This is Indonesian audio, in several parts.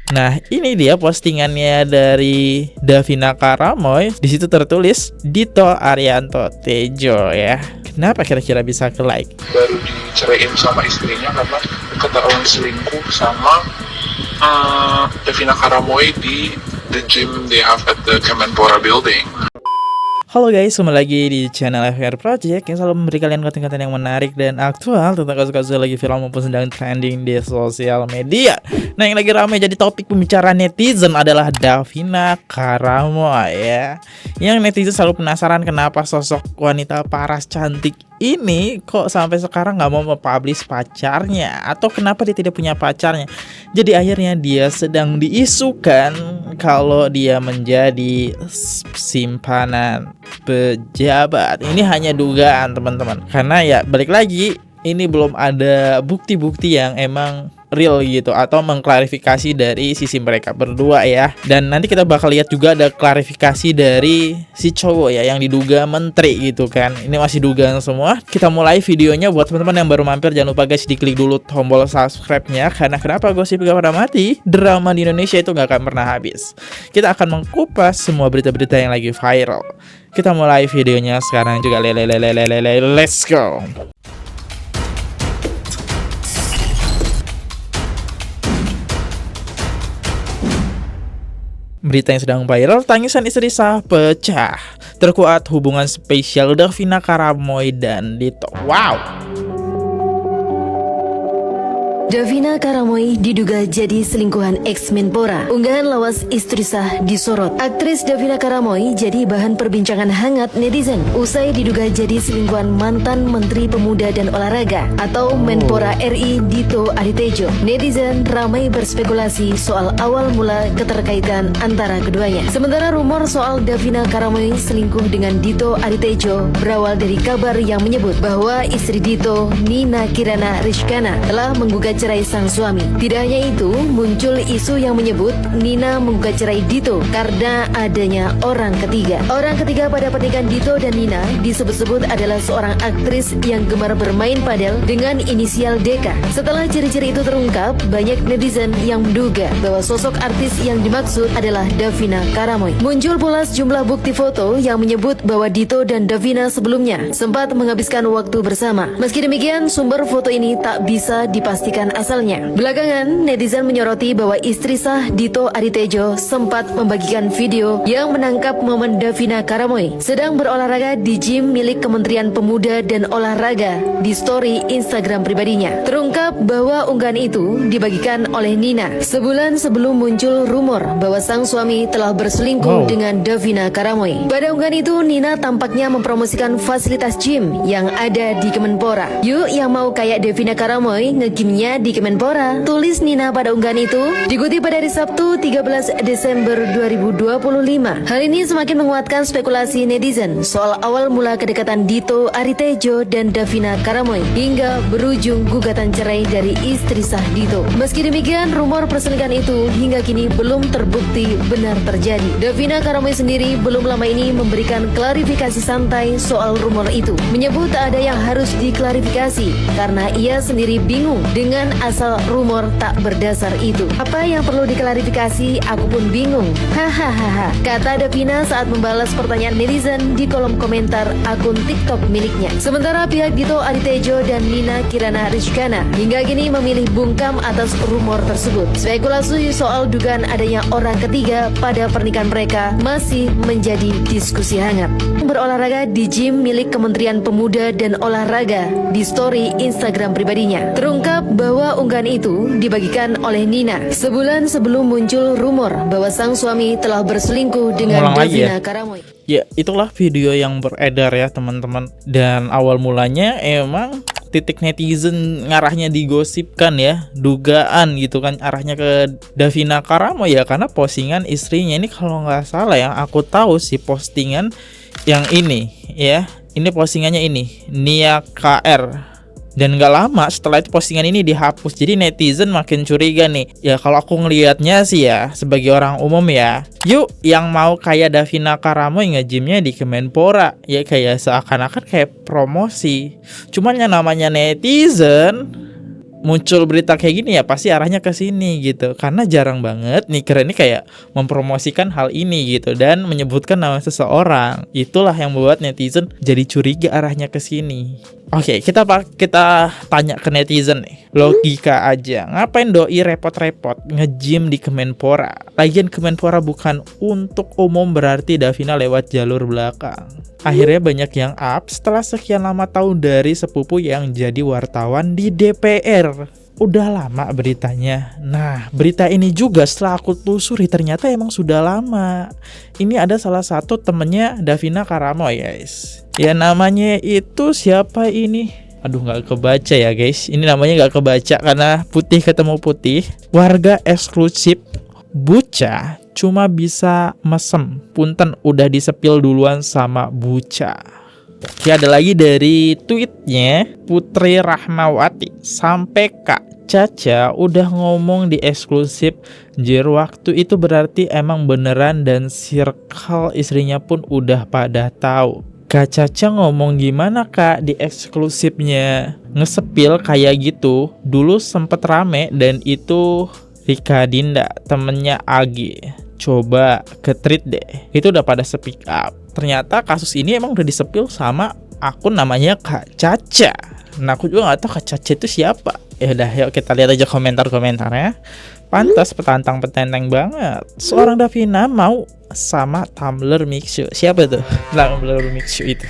Nah, ini dia postingannya dari Davina Karamoy. Di situ tertulis Dito Arianto Tejo ya. Kenapa kira-kira bisa ke like? Baru diceraiin sama istrinya karena ketahuan selingkuh sama Davina Karamoy di the gym they have at the Kemenpora building. Halo guys, kembali lagi di channel FR Project yang selalu memberi kalian konten-konten yang menarik dan aktual tentang kasus-kasus lagi viral maupun sedang trending di sosial media. Nah, yang lagi ramai jadi topik pembicaraan netizen adalah Davina Karamoy ya. Yang netizen selalu penasaran kenapa sosok wanita paras cantik ini kok sampai sekarang nggak mau mempublish pacarnya, atau kenapa dia tidak punya pacarnya. Jadi akhirnya dia sedang diisukan kalau dia menjadi simpanan pejabat. Ini hanya dugaan teman-teman, karena ya balik lagi ini belum ada bukti-bukti yang emang real gitu atau mengklarifikasi dari sisi mereka berdua ya. Dan nanti kita bakal lihat juga ada klarifikasi dari si cowok ya yang diduga menteri gitu kan. Ini masih dugaan semua. Kita mulai videonya. Buat teman-teman yang baru mampir, jangan lupa guys diklik dulu tombol subscribe-nya, karena kenapa gosip gak pernah mati, drama di Indonesia itu gak akan pernah habis. Kita akan mengkupas semua berita-berita yang lagi viral. Kita mulai videonya sekarang juga. Let's go. Berita yang sedang viral, tangisan istri sah pecah. Terkuat hubungan spesial Davina Karamoy dan Dito. Wow. Davina Karamoy diduga jadi selingkuhan ex-Menpora. Unggahan lawas istri sah disorot. Aktris Davina Karamoy jadi bahan perbincangan hangat netizen usai diduga jadi selingkuhan mantan Menteri Pemuda dan Olahraga atau Menpora RI Dito Aritejo. Netizen ramai berspekulasi soal awal mula keterkaitan antara keduanya. Sementara rumor soal Davina Karamoy selingkuh dengan Dito Aritejo berawal dari kabar yang menyebut bahwa istri Dito, Nina Kirana Rizkana, telah menggugat cerai sang suami. Tidak hanya itu, muncul isu yang menyebut Nina menggugat cerai Dito karena adanya orang ketiga. Orang ketiga pada pernikahan Dito dan Nina disebut-sebut adalah seorang aktris yang gemar bermain padel dengan inisial DK. Setelah ciri-ciri itu terungkap, banyak netizen yang menduga bahwa sosok artis yang dimaksud adalah Davina Karamoy. Muncul pula sejumlah bukti foto yang menyebut bahwa Dito dan Davina sebelumnya sempat menghabiskan waktu bersama. Meski demikian, sumber foto ini tak bisa dipastikan asalnya. Belakangan, netizen menyoroti bahwa istri sah Dito Aritejo sempat membagikan video yang menangkap momen Davina Karamoy sedang berolahraga di gym milik Kementerian Pemuda dan Olahraga di story Instagram pribadinya. Terungkap bahwa unggahan itu dibagikan oleh Nina sebulan sebelum muncul rumor bahwa sang suami telah berselingkuh dengan Davina Karamoy. Pada unggahan itu, Nina tampaknya mempromosikan fasilitas gym yang ada di Kemenpora. Yuk yang mau kayak Davina Karamoy nge-gymnya di Kemenpora, tulis Nina pada unggahan itu. Dikutip pada hari Sabtu 13 Desember 2025. Hal ini semakin menguatkan spekulasi netizen soal awal mula kedekatan Dito Aritejo dan Davina Karamoy hingga berujung gugatan cerai dari istri sah Dito. Meski demikian, rumor perselingkuhan itu hingga kini belum terbukti benar terjadi. Davina Karamoy sendiri belum lama ini memberikan klarifikasi santai soal rumor itu, menyebut ada yang harus diklarifikasi karena ia sendiri bingung dengan asal rumor tak berdasar itu. Apa yang perlu diklarifikasi, aku pun bingung. Hahaha, kata Davina saat membalas pertanyaan netizen di kolom komentar akun TikTok miliknya. Sementara pihak Dito Aritejo dan Nina Kirana Rizkana hingga kini memilih bungkam atas rumor tersebut. Spekulasi soal dugaan adanya orang ketiga pada pernikahan mereka masih menjadi diskusi hangat. Berolahraga di gym milik Kementerian Pemuda dan Olahraga di story Instagram pribadinya. Terungkap bahwa unggahan itu dibagikan oleh Nina sebulan sebelum muncul rumor bahwa sang suami telah berselingkuh dengan Davina Karamoy. Ya, itulah video yang beredar ya teman-teman. Dan awal mulanya emang titik netizen ngarahnya digosipkan ya, dugaan gitu kan arahnya ke Davina Karamoy ya, karena postingan istrinya ini kalau nggak salah yang aku tahu sih postingan yang ini ya, ini postingannya ini Nia KR. Dan gak lama setelah itu postingan ini dihapus. Jadi netizen makin curiga nih. Ya kalau aku ngelihatnya sih ya, sebagai orang umum ya, yuk yang mau kayak Davina Karamoy nge-gymnya di Kemenpora. Ya kayak seakan-akan kayak promosi. Cuman yang namanya netizen muncul berita kayak gini ya pasti arahnya ke sini gitu. Karena jarang banget Nicker ini kayak mempromosikan hal ini gitu dan menyebutkan nama seseorang. Itulah yang membuat netizen jadi curiga arahnya ke sini. Oke, kita tanya ke netizen nih. Logika aja, ngapain doi repot-repot nge-gym di Kemenpora? Lagian Kemenpora bukan untuk umum, berarti Davina lewat jalur belakang. Akhirnya banyak yang up setelah sekian lama tahu dari sepupu yang jadi wartawan di DPR. Udah lama beritanya. Nah, berita ini juga setelah aku telusuri ternyata emang sudah lama. Ini ada salah satu temennya Davina Karamoy, guys. Ya namanya itu siapa ini? Aduh, nggak kebaca ya guys. Ini namanya nggak kebaca karena putih ketemu putih. Warga eksklusif Buca cuma bisa mesem. Punten udah disepil duluan sama Buca. Oke, ada lagi dari tweetnya Putri Rahmawati. Sampai Kak Caca udah ngomong di eksklusif. Jir, waktu itu berarti emang beneran dan circle istrinya pun udah pada tahu. Kak Caca ngomong gimana Kak di eksklusifnya? Ngesepil kayak gitu. Dulu sempet rame dan itu Rika Dinda, temennya Agi. Coba ke tweet deh. Itu udah pada speak up. Ternyata kasus ini emang udah disepil sama akun namanya Kak Caca. Nah, aku juga gak tahu Kak Caca itu siapa. Ya udah, yuk kita lihat aja komentar-komentarnya. Pantas petantang-petenteng banget. Seorang Davina mau sama Tumblr Mixu. Siapa tuh Tumblr Mixu itu?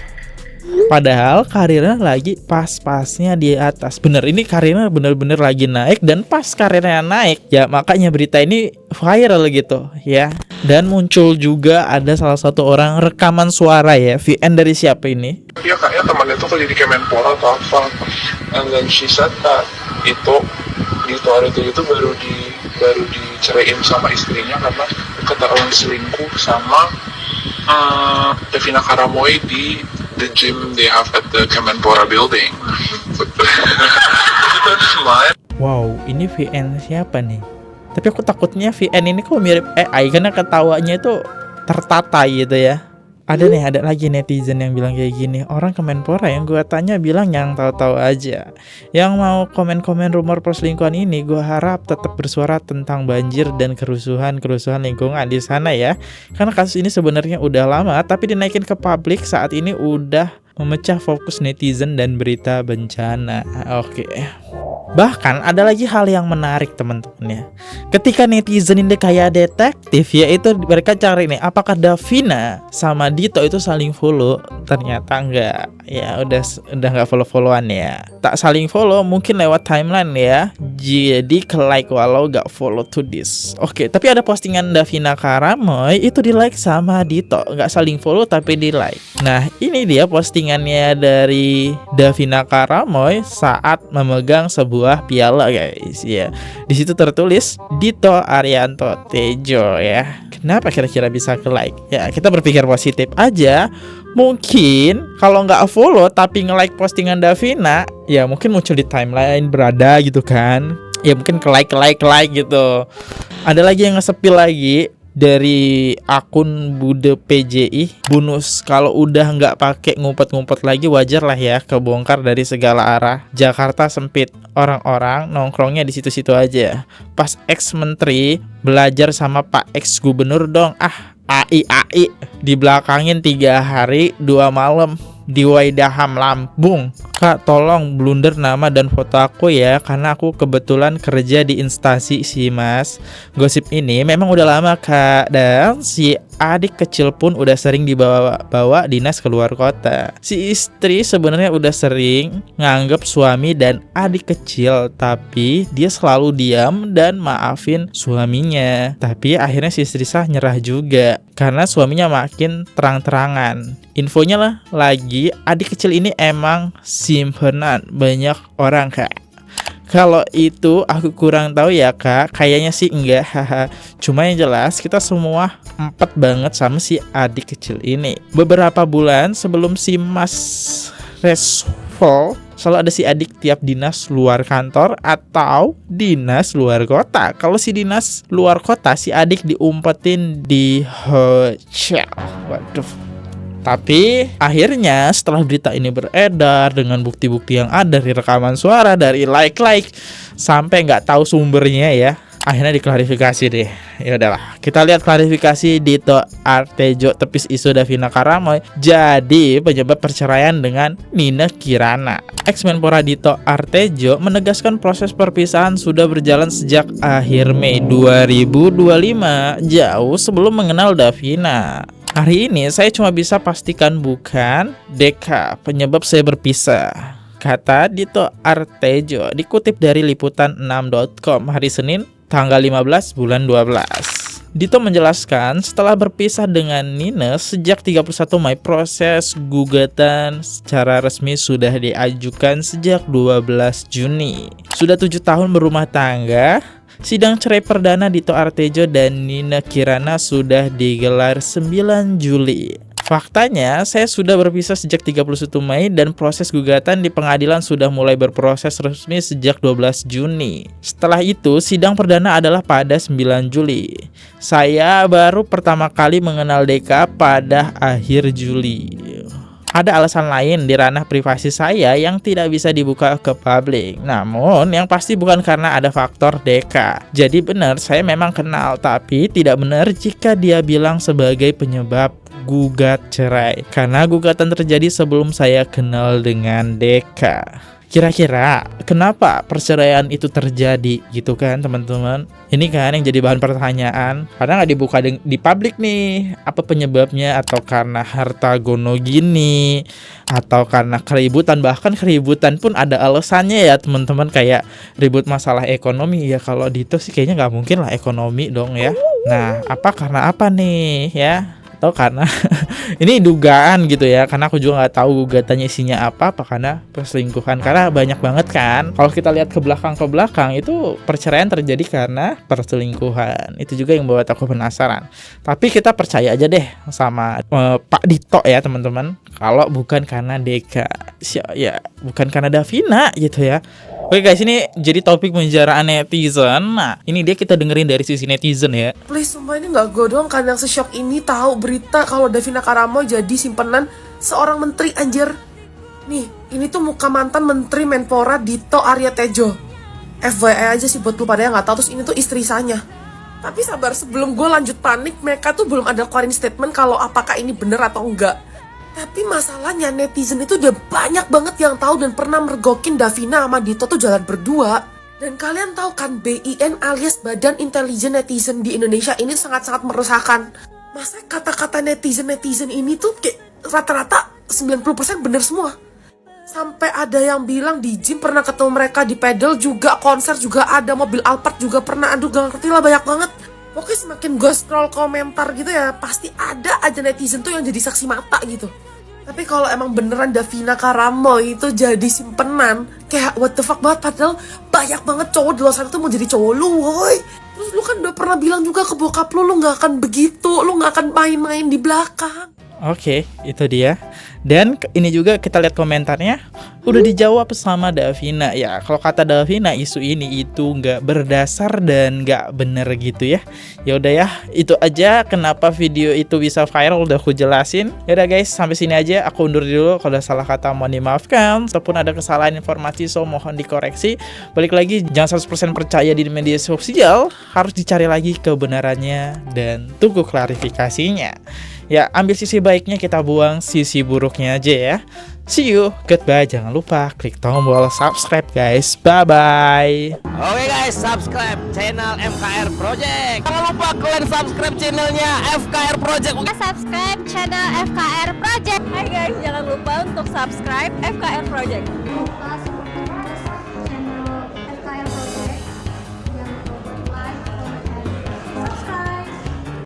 Padahal karirnya lagi pas-pasnya di atas. Bener, ini karirnya bener-bener lagi naik. Dan pas karirnya naik, ya makanya berita ini viral gitu ya. Dan muncul juga ada salah satu orang rekaman suara ya. VN dari siapa ini? Iya kayaknya temannya tuh kerja di Kemenpora atau apa. And then she said that itu di hari itu baru diceraiin sama istrinya karena ketahuan selingkuh sama Davina Karamoy di the gym they have at the Kemenpora building. Wow, ini VN siapa nih? Tapi aku takutnya VN ini kok mirip AI karena ketawanya itu tertata gitu ya. Ada lagi netizen yang bilang kayak gini. Orang Kemenpora yang gue tanya bilang yang tahu-tahu aja. Yang mau komen-komen rumor perselingkuhan ini, gue harap tetap bersuara tentang banjir dan kerusuhan lingkungan di sana ya. Karena kasus ini sebenarnya udah lama, tapi dinaikin ke publik saat ini udah memecah fokus netizen dan berita bencana. Oke. Bahkan ada lagi hal yang menarik teman-teman ya. Ketika netizen ini kayak detektif, yaitu mereka cari nih apakah Davina sama Dito itu saling follow. Ternyata enggak. Ya udah enggak follow-followan ya. Tak saling follow mungkin lewat timeline ya. Jadi ke like walau gak follow to this. Oke, tapi ada postingan Davina Karamoy itu di like sama Dito. Enggak saling follow tapi di like. Nah, ini dia postingannya dari Davina Karamoy saat memegang sebuah piala guys ya. Di situ tertulis Dito Arianto Tejo ya. Kenapa kira-kira bisa ke like? Ya kita berpikir positif aja. Mungkin kalau nggak follow tapi nge-like postingan Davina, ya mungkin muncul di timeline berada gitu kan. Ya mungkin ke like gitu. Ada lagi yang nge-sepil lagi dari akun Bude PJI Bunus. Kalau udah nggak pakai ngumpet-ngumpet lagi wajar lah ya kebongkar dari segala arah. Jakarta sempit, orang-orang nongkrongnya di situ-situ aja. Pas ex-menteri belajar sama Pak ex-gubernur dong. AI dibelakangin 3 hari 2 malam di Waidaham Lampung. Kak tolong blunder nama dan foto aku ya, karena aku kebetulan kerja di instansi sih mas. Gosip ini memang udah lama kak, dan si adik kecil pun udah sering dibawa dinas keluar kota. Si istri sebenarnya udah sering nganggep suami dan adik kecil, tapi dia selalu diam dan maafin suaminya. Tapi akhirnya si istri sah nyerah juga karena suaminya makin terang-terangan. Infonya lah lagi, adik kecil ini emang simpenan banyak orang kak. Kalau itu aku kurang tahu ya kak, kayaknya sih enggak. Cuma yang jelas kita semua empat banget sama si adik kecil ini. Beberapa bulan sebelum si mas reshuffle, selalu ada si adik tiap dinas luar kantor atau dinas luar kota. Kalau si dinas luar kota, si adik diumpetin di hotel. Waduh. Tapi akhirnya setelah berita ini beredar dengan bukti-bukti yang ada dari rekaman suara, dari like sampai nggak tahu sumbernya ya, akhirnya diklarifikasi deh. Ya udahlah, kita lihat klarifikasi Dito Artejo tepis isu Davina Karamoy jadi penyebab perceraian dengan Nina Kirana. Ex-Menpora Dito Artejo menegaskan proses perpisahan sudah berjalan sejak akhir Mei 2025, jauh sebelum mengenal Davina. Hari ini saya cuma bisa pastikan bukan Deka penyebab saya berpisah, kata Dito Artejo dikutip dari liputan6.com hari Senin tanggal 15 bulan 12. Dito menjelaskan setelah berpisah dengan Nina sejak 31 Mei proses gugatan secara resmi sudah diajukan sejak 12 Juni. Sudah 7 tahun berumah tangga. Sidang cerai perdana Dito Artejo dan Nina Kirana sudah digelar 9 Juli. Faktanya, saya sudah berpisah sejak 31 Mei dan proses gugatan di pengadilan sudah mulai berproses resmi sejak 12 Juni. Setelah itu, sidang perdana adalah pada 9 Juli. Saya baru pertama kali mengenal Deka pada akhir Juli. Ada alasan lain di ranah privasi saya yang tidak bisa dibuka ke publik. Namun yang pasti bukan karena ada faktor Deka. Jadi benar saya memang kenal, tapi tidak benar jika dia bilang sebagai penyebab gugat cerai. Karena gugatan terjadi sebelum saya kenal dengan Deka. Kira-kira kenapa perceraian itu terjadi gitu kan teman-teman? Ini kan yang jadi bahan pertanyaan. Karena nggak dibuka di publik nih. Apa penyebabnya? Atau karena harta gono gini? Atau karena keributan? Bahkan keributan pun ada alasannya ya teman-teman. Kayak ribut masalah ekonomi. Ya kalau Dito sih kayaknya nggak mungkin lah ekonomi dong ya. Nah karena apa nih ya? Atau karena ini dugaan gitu ya, karena aku juga nggak tahu gugatannya isinya apa karena perselingkuhan, karena banyak banget kan kalau kita lihat ke belakang itu perceraian terjadi karena perselingkuhan. Itu juga yang buat aku penasaran, tapi kita percaya aja deh sama Pak Dito ya teman-teman, kalau bukan karena Deka ya, bukan karena Davina gitu ya. Oke guys, ini jadi topik pembicaraan netizen. Nah, ini dia kita dengerin dari sisi netizen ya. Please, sumpah ini gak gue doang kan yang se-shock ini tahu berita kalau Davina Karamoy jadi simpenan seorang menteri anjir. Nih, ini tuh muka mantan menteri Menpora Dito Arya Tejo. FYI aja sih buat lu pada yang gak tahu, terus ini tuh istri sahnya. Tapi sabar, sebelum gue lanjut panik, mereka tuh belum ada keluarin statement kalau apakah ini bener atau enggak. Tapi masalahnya netizen itu udah banyak banget yang tahu dan pernah mergokin Davina sama Dito tuh jalan berdua. Dan kalian tahu kan BIN alias Badan Intelijen Netizen di Indonesia ini sangat-sangat meresahkan. Masa kata-kata netizen ini tuh kayak rata-rata 90% bener semua. Sampai ada yang bilang di gym pernah ketemu mereka, di pedal juga, konser juga ada, mobil Alphard juga pernah, aduh gak ngerti lah banyak banget. Pokoknya semakin gue scroll komentar gitu ya, pasti ada aja netizen tuh yang jadi saksi mata gitu. Tapi kalau emang beneran Davina Karamoy itu jadi simpenan, kayak what the fuck banget, padahal banyak banget cowok di luar sana tuh mau jadi cowok lu, woy. Terus lu kan udah pernah bilang juga ke bokap lu gak akan begitu, lu gak akan main-main di belakang. Oke, itu dia. Dan ini juga kita lihat komentarnya udah dijawab sama Davina. Ya, kalau kata Davina isu ini itu nggak berdasar dan nggak bener gitu ya. Ya udah ya, itu aja kenapa video itu bisa viral udah aku jelasin. Ya udah guys, sampai sini aja aku undur dulu. Kalau ada salah kata mohon dimaafkan, ataupun ada kesalahan informasi so mohon dikoreksi. Balik lagi, jangan 100% percaya di media sosial, harus dicari lagi kebenarannya dan tunggu klarifikasinya. Ya, ambil sisi baiknya, kita buang sisi buruknya aja ya. See you, goodbye. Jangan lupa klik tombol subscribe guys. Bye-bye. Oke guys, subscribe channel FKR Project. Jangan lupa kalian subscribe channelnya FKR Project. Subscribe channel FKR Project. Hai guys, jangan lupa untuk subscribe FKR Project.